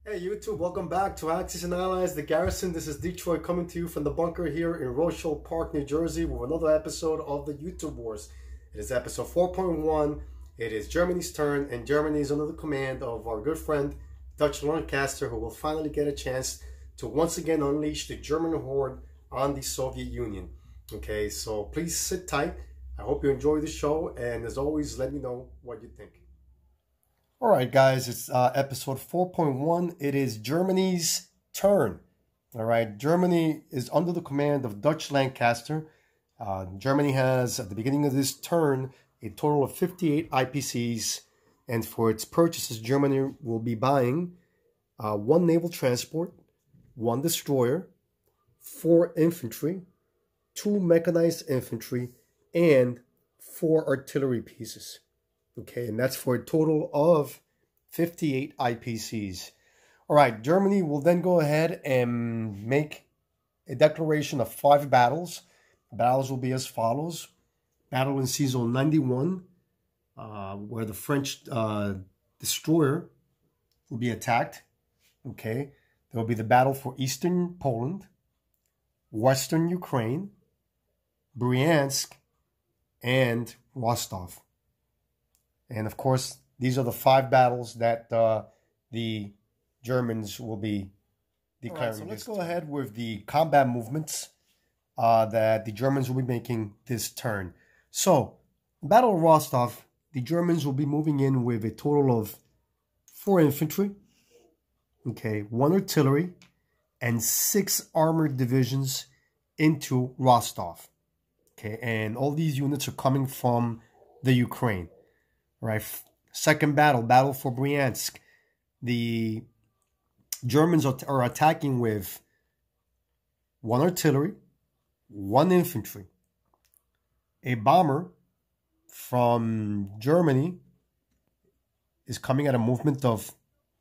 Hey YouTube, welcome back to Axis and Allies, the Garrison. This is Detroit coming to you from the bunker here in Rochelle Park, New Jersey with another episode of the YouTube Wars. It is episode 4.1. It is Germany's turn, and Germany is under the command of our good friend Dutch Lancaster, who will finally get a chance to once again unleash the German horde on the Soviet Union. Okay, so please sit tight. I hope you enjoy the show, and as always, let me know what you think. All right, guys, it's episode 4.1. It is Germany's turn. All right, Germany is under the command of Dutch Lancaster. Germany has, at the beginning of this turn, a total of 58 IPCs. And for its purchases, Germany will be buying 1 naval transport, 1 destroyer, 4 infantry, 2 mechanized infantry, and 4 artillery pieces. Okay, and that's for a total of 58 IPCs. All right, Germany will then go ahead and make a declaration of 5 battles. The battles will be as follows. Battle in Sea Zone 91, where the French destroyer will be attacked. Okay, there will be the battle for Eastern Poland, Western Ukraine, Bryansk, and Rostov. And of course, these are the 5 battles that the Germans will be declaring. Right, so let's go ahead with the combat movements that the Germans will be making this turn. So, Battle of Rostov, the Germans will be moving in with a total of 4 infantry, okay, 1 artillery, and 6 armored divisions into Rostov. Okay, and all these units are coming from the Ukraine. Right, second battle for Bryansk. The Germans are attacking with 1 artillery, 1 infantry. A bomber from Germany is coming at a movement of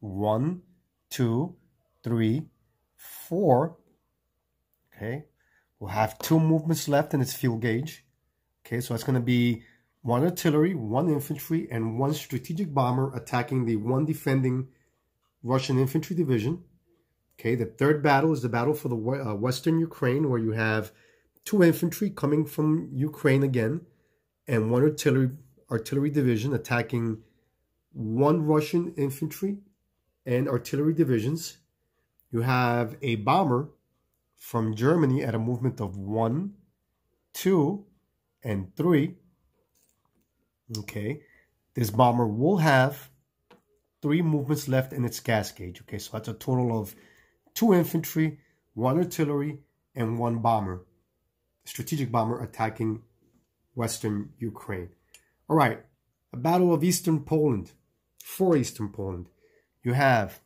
1, 2, 3, 4. Okay, we'll have 2 movements left in its field gauge. Okay, so it's going to be 1 artillery, 1 infantry, and 1 strategic bomber attacking the 1 defending Russian infantry division. Okay, the third battle is the battle for the Western Ukraine, where you have 2 infantry coming from Ukraine again, and 1 artillery division attacking 1 Russian infantry and artillery divisions. You have a bomber from Germany at a movement of 1, 2, and 3. Okay, this bomber will have 3 movements left in its gas gauge. Okay, so that's a total of 2 infantry, 1 artillery, and 1 bomber. Strategic bomber attacking Western Ukraine. All right, a battle of Eastern Poland. For Eastern Poland, you have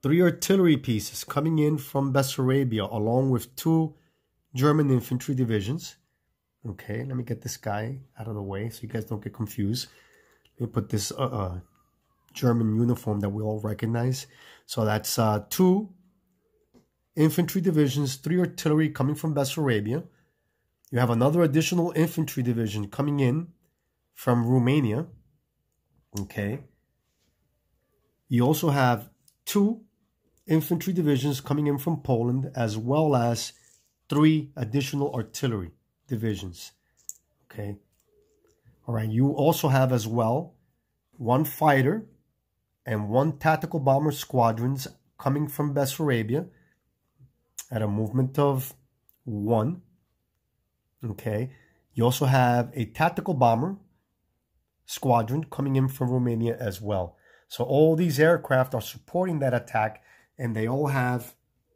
3 artillery pieces coming in from Bessarabia, along with 2 German infantry divisions. Okay, let me get this guy out of the way so you guys don't get confused. Let me put this German uniform that we all recognize. So that's 2 infantry divisions, 3 artillery coming from Bessarabia. You have another additional infantry division coming in from Romania. Okay. You also have 2 infantry divisions coming in from Poland, as well as 3 additional artillery divisions. Okay. All right. You also have as well 1 fighter and 1 tactical bomber squadrons coming from Bessarabia at a movement of 1. Okay. You also have a tactical bomber squadron coming in from Romania as well. So all these aircraft are supporting that attack, and they all have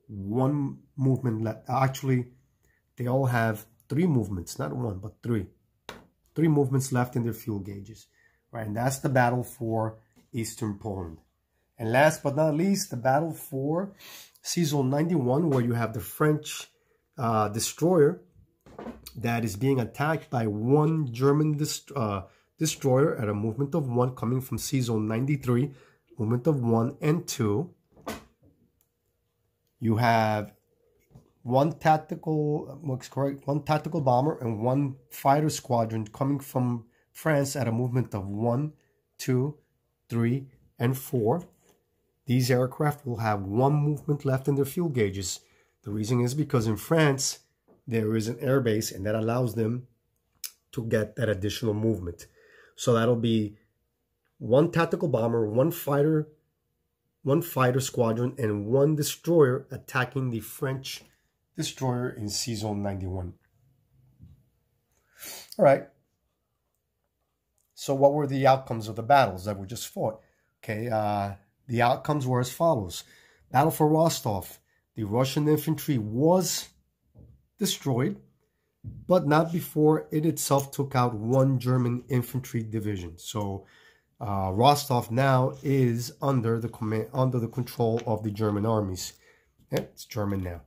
1 movement left. Actually, they all have 3 movements, not 1, but 3. 3 movements left in their fuel gauges. Right, and that's the battle for Eastern Poland. And last but not least, the battle for Sea Zone 91, where you have the French destroyer that is being attacked by 1 German destroyer at a movement of 1 coming from Sea Zone 93, movement of 1 and 2. You have 1 tactical bomber and 1 fighter squadron coming from France at a movement of 1, 2, 3, and 4. these aircraft will have one movement left in their fuel gauges. The reason is because in France, there is an airbase, and that allows them to get that additional movement. So that'll be one tactical bomber, one fighter squadron, and one destroyer attacking the French destroyer in Sea Zone 91. All right. So what were the outcomes of the battles that were just fought? Okay, the outcomes were as follows. Battle for Rostov. The Russian infantry was destroyed, but not before it itself took out one German infantry division. So Rostov now is under the control of the German armies. Yeah, it's German now.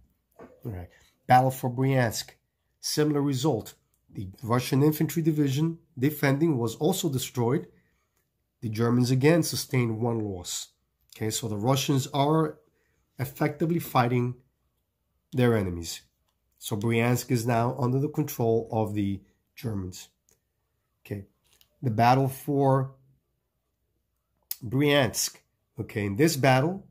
All right. Battle for Bryansk. Similar result. The Russian infantry division defending was also destroyed. The Germans again sustained one loss. Okay, so the Russians are effectively fighting their enemies. So Bryansk is now under the control of the Germans. Okay, the battle for Bryansk. Okay, in this battle,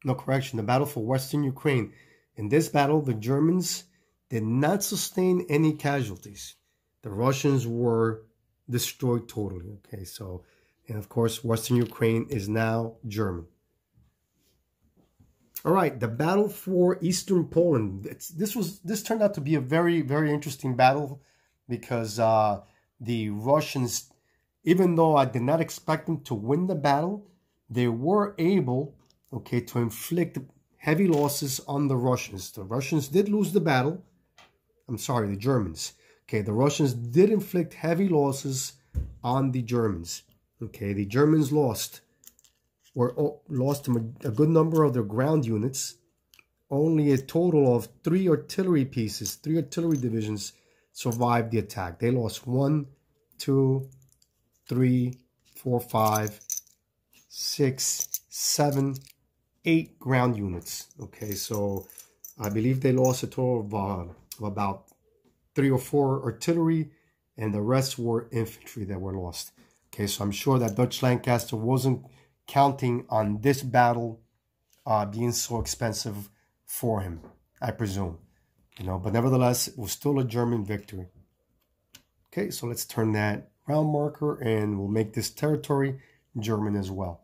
no correction, the battle for Western Ukraine. In this battle, the Germans did not sustain any casualties. The Russians were destroyed totally. Okay, so, and of course, Western Ukraine is now German. All right, the battle for Eastern Poland. This turned out to be a very, very interesting battle because the Russians, even though I did not expect them to win the battle, they were able, okay, to inflict heavy losses on the Russians. The Russians did lose the battle. I'm sorry, the Germans. Okay, the Russians did inflict heavy losses on the Germans. Okay, the Germans lost a good number of their ground units. Only a total of 3 artillery pieces, 3 artillery divisions survived the attack. They lost 1, 2, 3, 4, 5, 6, 7, 8 ground units. Okay, so I believe they lost a total of about 3 or 4 artillery, and the rest were infantry that were lost. Okay, so I'm sure that Dutch Lancaster wasn't counting on this battle being so expensive for him, I presume. You know, but nevertheless, it was still a German victory. Okay, so let's turn that round marker, and we'll make this territory German as well.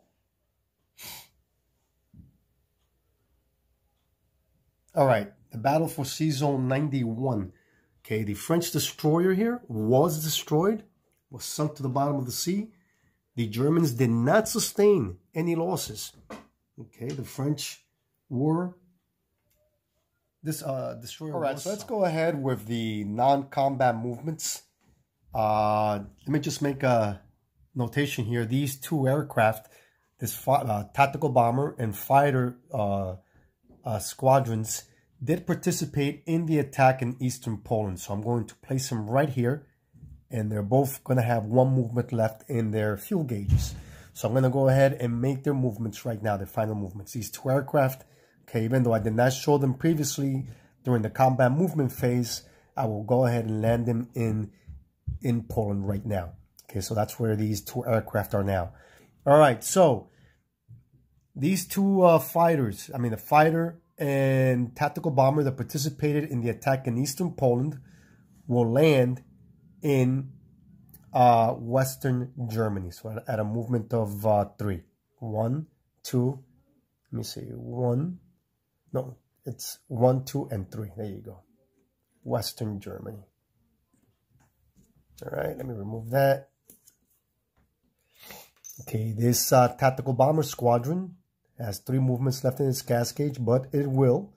All right, the battle for Sea Zone 91. Okay, the French destroyer here was destroyed, was sunk to the bottom of the sea. The Germans did not sustain any losses. Okay, the French were destroyer. All right, so let's go ahead with the non-combat movements. Let me just make a notation here. These 2 aircraft, this tactical bomber and fighter squadrons, did participate in the attack in Eastern Poland. So I'm going to place them right here, and they're both going to have one movement left in their fuel gauges. So I'm going to go ahead and make their movements right now, their final movements. These 2 aircraft, okay, even though I did not show them previously during the combat movement phase, I will go ahead and land them in Poland right now. Okay, so that's where these 2 aircraft are now. All right, so these 2 fighters, the fighter and tactical bomber that participated in the attack in Eastern Poland will land in Western Germany. So at a movement of 3. 1, 2, let me see, 1, no, it's 1, 2, and 3. There you go. Western Germany. All right, let me remove that. Okay, this tactical bomber squadron has 3 movements left in its gas gauge, but it will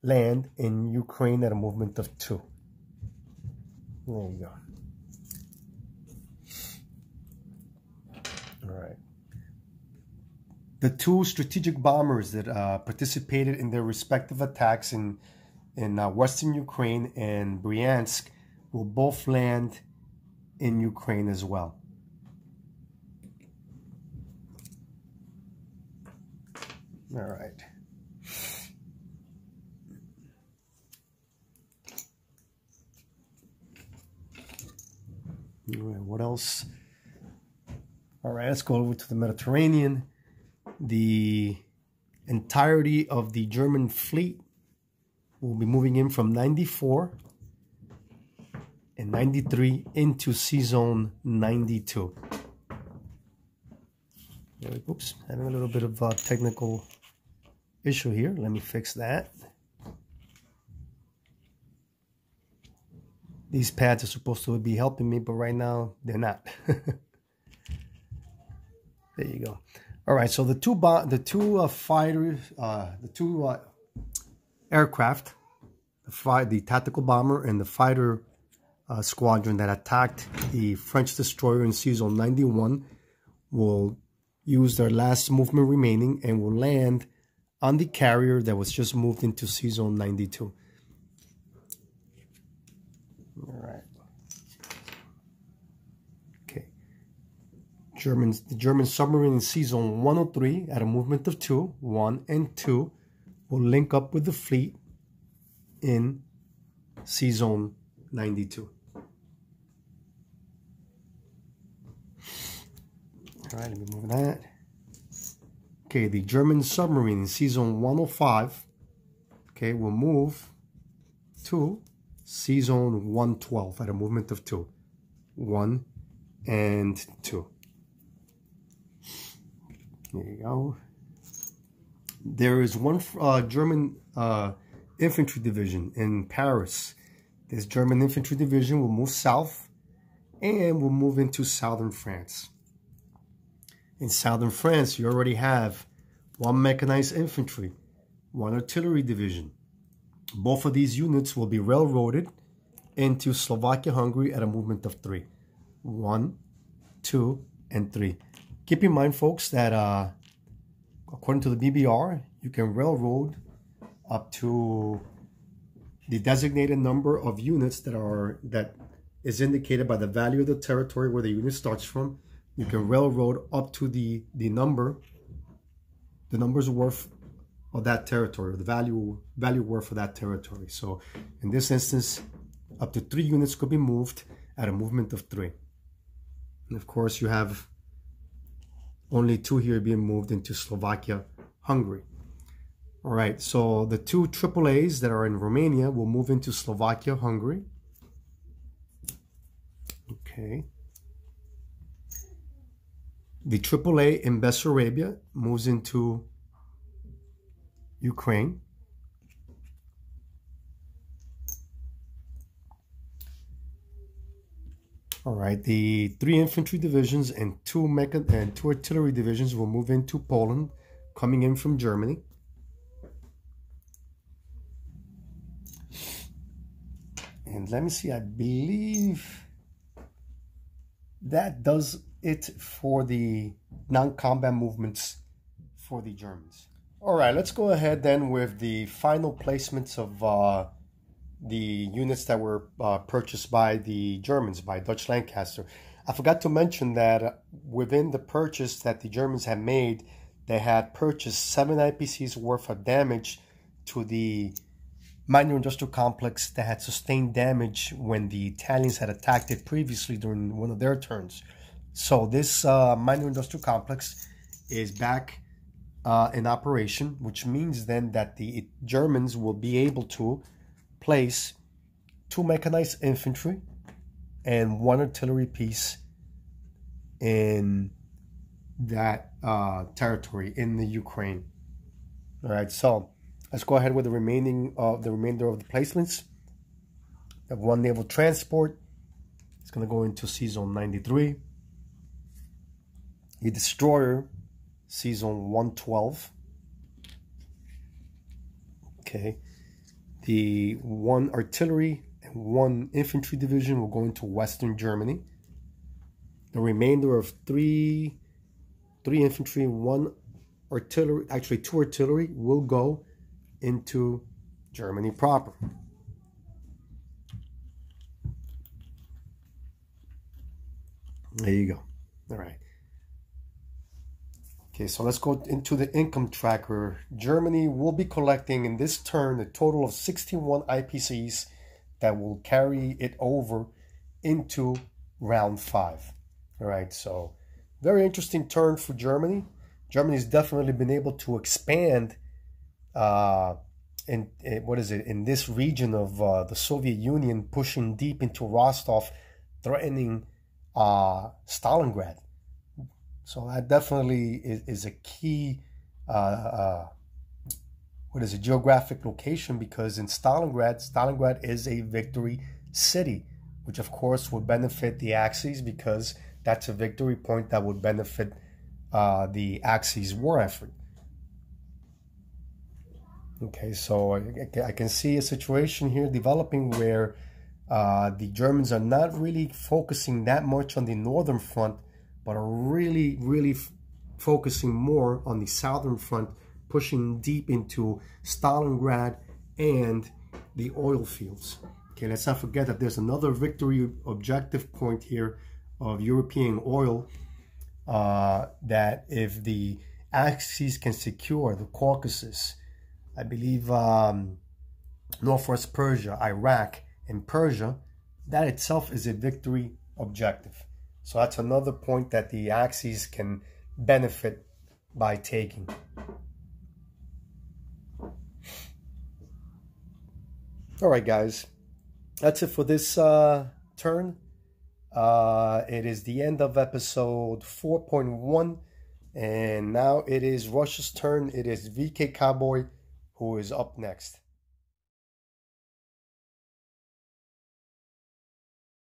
land in Ukraine at a movement of 2. There you go. All right. The 2 strategic bombers that participated in their respective attacks in Western Ukraine and Bryansk will both land in Ukraine as well. All right. All right, what else? All right, let's go over to the Mediterranean. The entirety of the German fleet will be moving in from 94 and 93 into Sea Zone 92. Oops, having a little bit of a technical issue here. Let me fix that. These pads are supposed to be helping me, but right now they're not. There you go. All right, so the two aircraft, the tactical bomber and the fighter squadron that attacked the French destroyer in Sea Zone 91 will use their last movement remaining and will land on the carrier that was just moved into Sea Zone 92. All right. Okay. The German submarine in Sea Zone 103 at a movement of 2, 1 and 2, will link up with the fleet in Sea Zone 92. All right, let me move that. Okay, the German submarine in Sea Zone 105, okay, will move to Sea Zone 112 at a movement of 2, 1 and 2. There you go. There is one German infantry division in Paris. This German infantry division will move south and will move into southern France. In southern France, you already have 1 mechanized infantry, 1 artillery division. Both of these units will be railroaded into Slovakia-Hungary at a movement of 3. 1, 2, and 3. Keep in mind, folks, that according to the BBR, you can railroad up to the designated number of units that is indicated by the value of the territory where the unit starts from. You can railroad up to the number's worth of that territory, the value worth of that territory. So in this instance, up to 3 units could be moved at a movement of 3. And of course, you have only 2 here being moved into Slovakia, Hungary. All right, so the 2 AAAs that are in Romania will move into Slovakia, Hungary. Okay. The AAA in Bessarabia moves into Ukraine. All right, the 3 infantry divisions and 2 artillery divisions will move into Poland, coming in from Germany. And let me see, I believe that does it for the non-combat movements for the Germans. All right, let's go ahead then with the final placements of the units that were purchased by the Germans, by Dutch Lancaster. I forgot to mention that within the purchase that the Germans had made, they had purchased 7 IPCs worth of damage to the minor industrial complex that had sustained damage when the Italians had attacked it previously during one of their turns. So this minor industrial complex is back in operation, which means then that the Germans will be able to place 2 mechanized infantry and 1 artillery piece in that territory in the Ukraine. All right, so let's go ahead with the remainder of the placements. We have 1 naval transport. It's going to go into Sea Zone 93. The destroyer, Sea Zone 112. Okay. The 1 artillery and 1 infantry division will go into Western Germany. The remainder of 3 infantry, 1 artillery, actually 2 artillery, will go into Germany proper. There you go. All right. Okay, so let's go into the income tracker. Germany will be collecting in this turn a total of 61 IPCs that will carry it over into round 5. All right, so very interesting turn for Germany. Germany's definitely been able to expand in this region of the Soviet Union, pushing deep into Rostov, threatening Stalingrad. So that definitely is a key geographic location, because in Stalingrad is a victory city, which of course would benefit the Axis, because that's a victory point that would benefit the Axis war effort. Okay, so I can see a situation here developing where the Germans are not really focusing that much on the northern front, but are really focusing more on the southern front, pushing deep into Stalingrad and the oil fields. Okay, let's not forget that there's another victory objective point here of European oil, that if the Axis can secure the Caucasus, I believe Northwest Persia, Iraq, and Persia, that itself is a victory objective. So that's another point that the Axis can benefit by taking. All right, guys, that's it for this turn. It is the end of episode 4.1, and now it is Russia's turn. It is VK Cowboy who is up next.